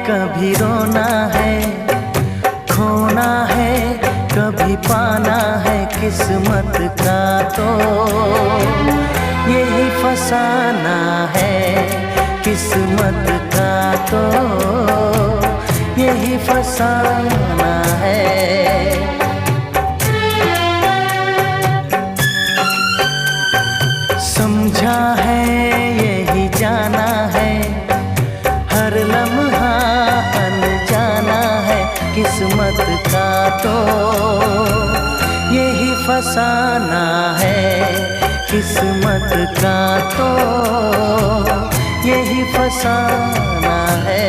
कभी रोना है, खोना है, कभी पाना है, किस्मत का तो यही फसाना है। किस्मत का तो यही फसाना है। समझा है यही जाना है, हर लम्हा अनजाना है। किस्मत का तो यही फसाना है। किस्मत का तो यही फसाना है।